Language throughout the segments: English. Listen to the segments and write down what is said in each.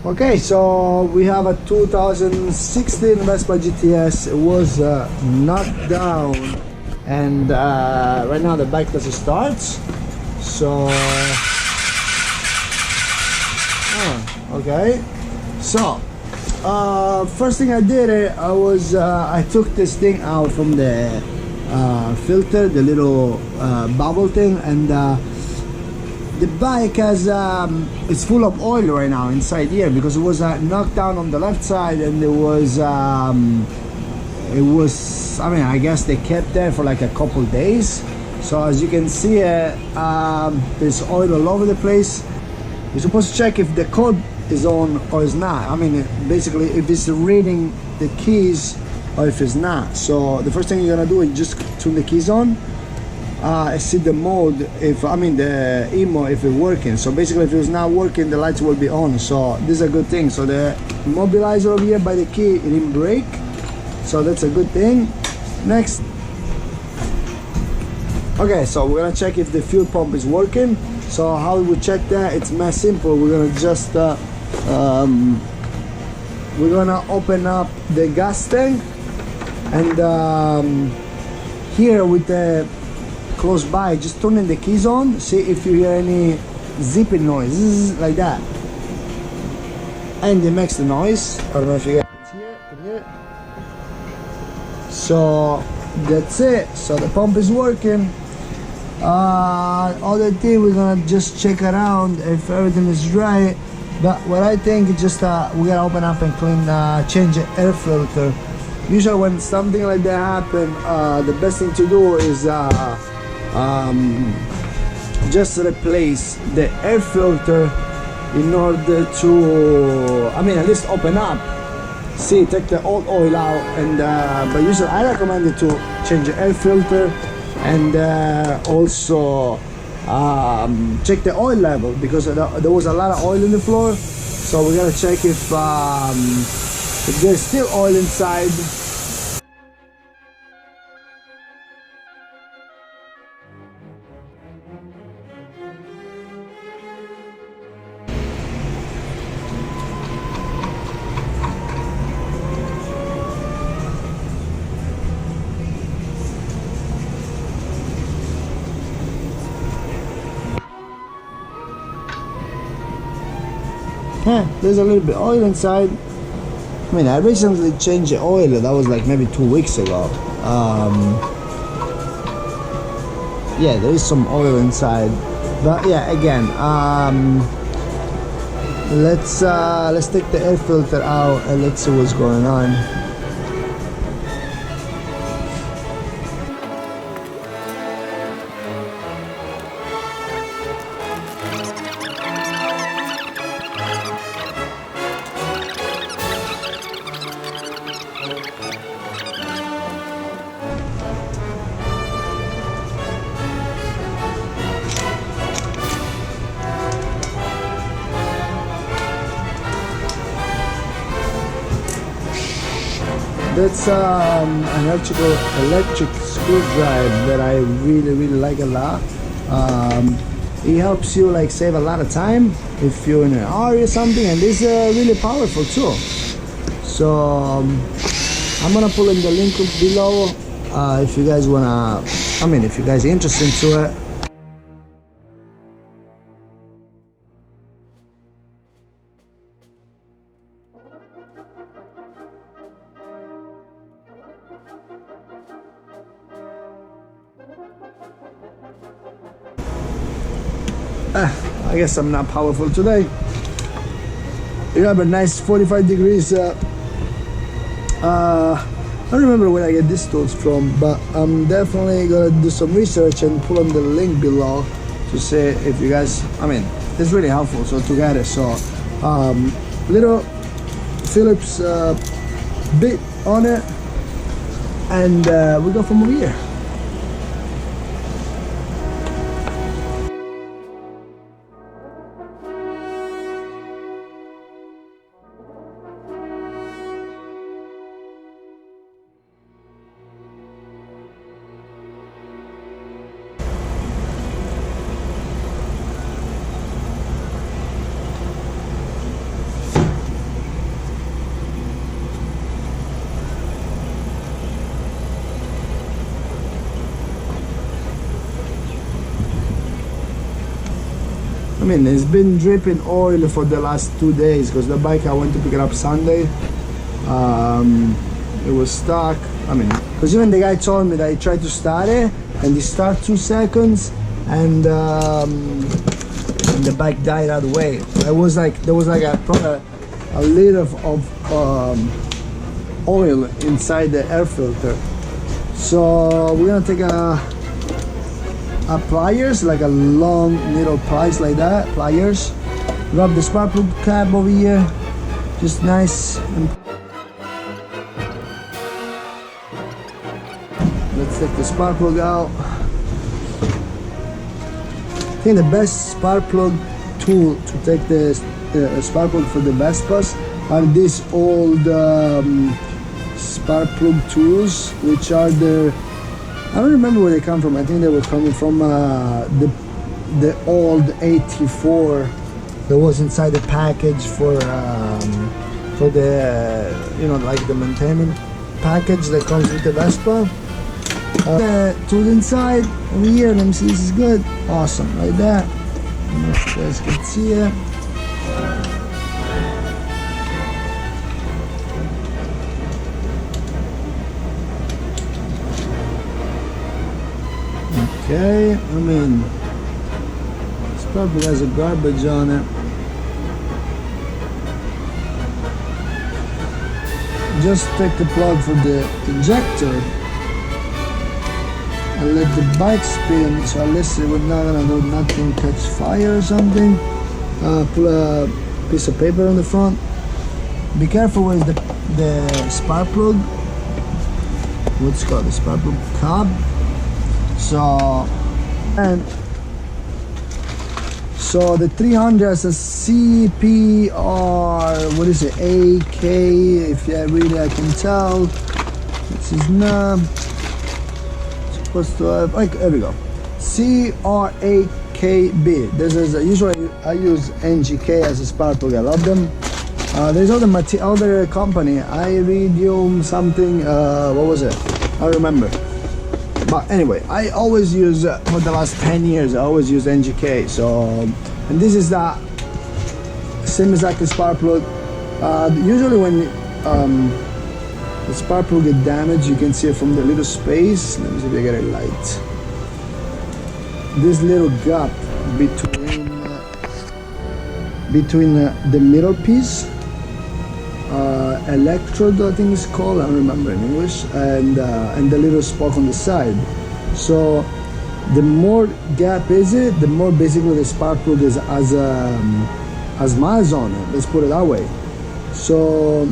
Okay, so we have a 2016 Vespa GTS. It was knocked down, and right now the bike doesn't start. So, okay. So, first thing I did, I took this thing out from the filter, the little bubble thing, and the bike has it's full of oil right now inside here because it was knocked down on the left side, and it was I mean, I guess they kept there for like a couple days. So as you can see, there's oil all over the place. You're supposed to check if the code is on or is not. I mean, basically if it's reading the keys or if it's not. So the first thing you're gonna do is just turn the keys on. See the mode, if I mean the emo, if it's working. So basically if it's not working, the lights will be on. So this is a good thing. So the immobilizer over here by the key, it didn't break, so that's a good thing. Next, okay, so we're gonna check if the fuel pump is working. So how we check that? It's very simple. We're gonna just we're gonna open up the gas tank, and here with the close by, just turning the keys on, see if you hear any zipping noise like that, and it makes the noise. I don't know if you guys can hear it. So that's it. So the pump is working. Other thing, we're gonna just check around if everything is right. But what I think is just we gotta open up and clean, change the air filter. Usually when something like that happen, the best thing to do is just replace the air filter in order to, I mean, at least open up, see, take the old oil out, and but usually I recommend it to change the air filter, and also check the oil level, because there was a lot of oil in the floor. So we're gonna check if there's still oil inside. There's a little bit of oil inside. I mean, I recently changed the oil. That was like maybe 2 weeks ago. Yeah, there is some oil inside, but yeah, again, let's take the air filter out and let's see what's going on. That's an electric screwdriver that I really like a lot. It helps you like save a lot of time if you're in a hurry or something, and it's really powerful too. So I'm gonna pull in the link below if you guys wanna, I mean, if you guys are interested into it. I guess I'm not powerful today. You have a nice 45 degrees. I don't remember where I get these tools from, but I'm definitely gonna do some research and pull on the link below to see if you guys, I mean, it's really helpful so to get it. So little Phillips bit on it, and we go from over here. I mean, it's been dripping oil for the last 2 days because the bike I went to pick it up Sunday. It was stuck. I mean, because even the guy told me that he tried to start it and he started 2 seconds and the bike died out of the way. It was like there was like probably a liter of oil inside the air filter. So we're gonna take a pliers, like a long needle pliers like that, pliers. Rub the spark plug cap over here, just nice. And let's take the spark plug out. I think the best spark plug tool to take the spark plug for the Vespas are these old spark plug tools, which are I don't remember where they come from. I think they were coming from the old 84 that was inside the package for the like the maintenance package that comes with the Vespa. The tool inside over here, let me see, this is good. Awesome, like that. I don't know if you guys can see it. Okay, I mean, this probably has a garbage on it. Just take the plug for the injector and let the bike spin, so unless we're not gonna do nothing catch fire or something. Put a piece of paper on the front. Be careful with the spark plug. What's called the spark plug cob. So the 300 has a CPR, what is it, AK, if I can tell. This is not supposed to have, like, there we go, CRAKB. This is usually I use NGK as a spark plug. I love them. There's other company, Iridium something, what was it, I don't remember. But anyway, I always use, for the last 10 years, I always use NGK. So, and this is the same as like the spark plug. Usually when the spark plug get damaged, you can see it from the little space. Let me see if I get it light. This little gap between the middle piece, electrode I think it's called, I don't remember in English, and the little spoke on the side. So the more gap is it, the more basically the spark plug has miles on it, let's put it that way. So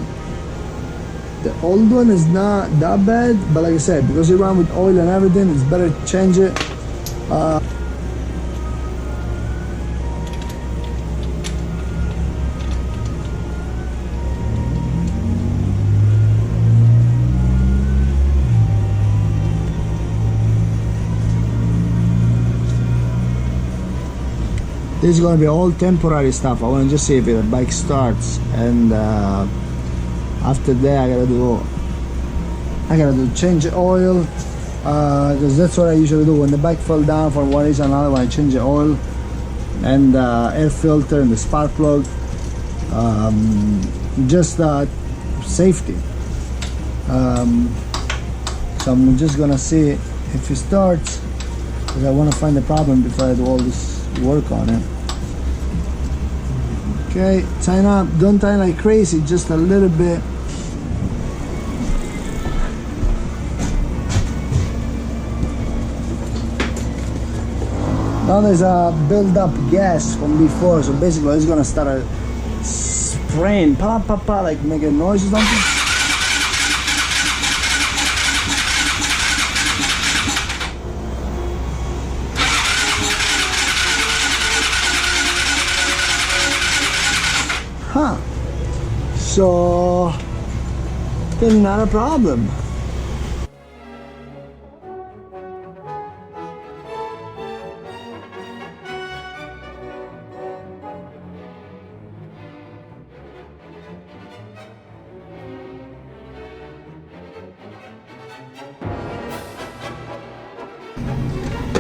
the old one is not that bad, but like I said, because you run with oil and everything, it's better to change it. This is going to be all temporary stuff. I want to just see if the bike starts, and after that I gotta do change the oil, because that's what I usually do when the bike fell down for one reason or another. When I change the oil and air filter and the spark plug, just safety. So I'm just gonna see if it starts, because I want to find the problem before I do all this work on it. Okay, tighten up. Don't tighten like crazy, just a little bit. Now there's a build-up gas from before, so basically it's gonna start spraying, pa pa pa, like make a noise or something. Huh. So there's not a problem.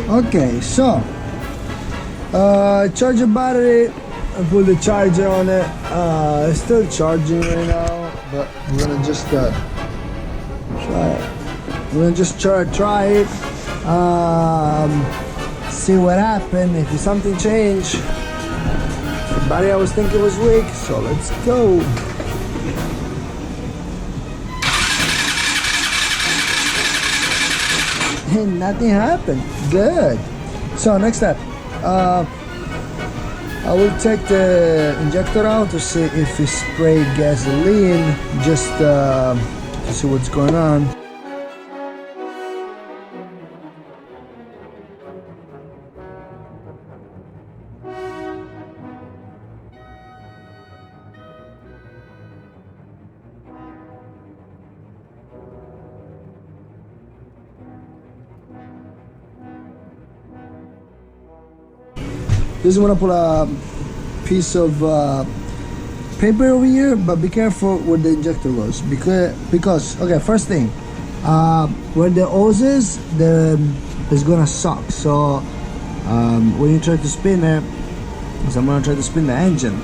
Okay, so Charge the battery and put the charger on it. It's still charging right now, but we're gonna just try it. We're gonna just try it. See what happened. If something changed. The battery I was thinking was weak, so let's go. And nothing happened. Good. So next step, I will take the injector out to see if it sprayed gasoline, just to see what's going on. Just want to put a piece of paper over here, but be careful where the injector goes, because okay, first thing, where the hose is, it's gonna suck. So when you try to spin it, so I'm gonna try to spin the engine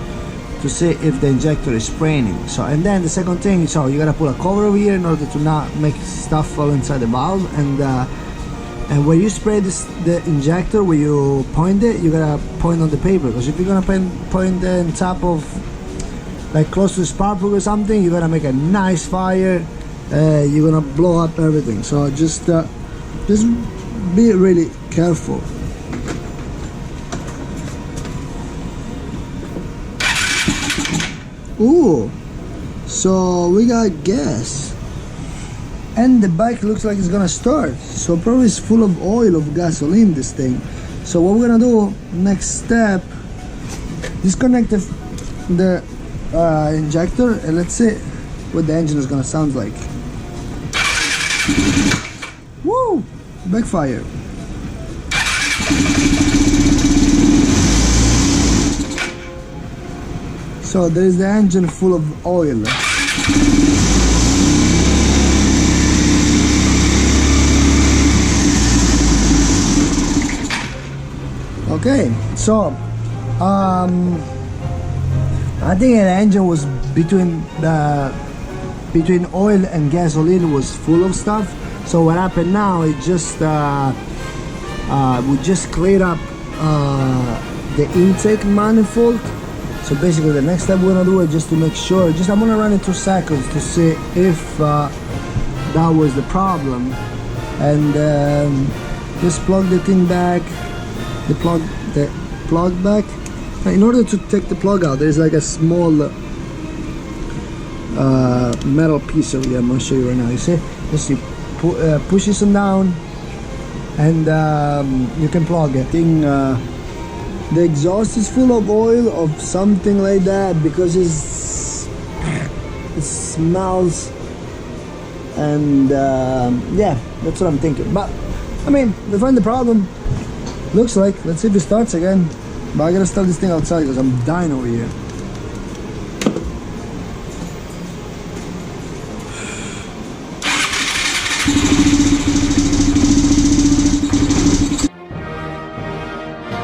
to see if the injector is spraining. So, and then the second thing, so you gotta put a cover over here in order to not make stuff fall inside the valve. And when you spray the injector, when you point it, you gotta point on the paper, because if you're gonna point on top of, like close to the spark plug or something, you're gonna make a nice fire. You're gonna blow up everything. So just be really careful. Ooh, so we got gas. And the bike looks like it's gonna start, so probably it's full of oil, of gasoline, this thing. So what we're gonna do, next step, disconnect the injector, and let's see what the engine is gonna sound like. Woo! Backfire. So there is the engine full of oil. Okay, so I think the engine was between oil and gasoline was full of stuff. So what happened now, it just we just cleared up the intake manifold. So basically the next step we're gonna do is just to make sure, I'm gonna run it 2 seconds to see if that was the problem, and just plug the thing back, the plug back. In order to take the plug out, there's like a small metal piece over here. I'm gonna show you right now. You see, just you push this one down, and you can plug it. The exhaust is full of oil of something like that, because it smells, and yeah, that's what I'm thinking. But I mean, we find the problem. Looks like, let's see if it starts again. But I gotta start this thing outside because I'm dying over here.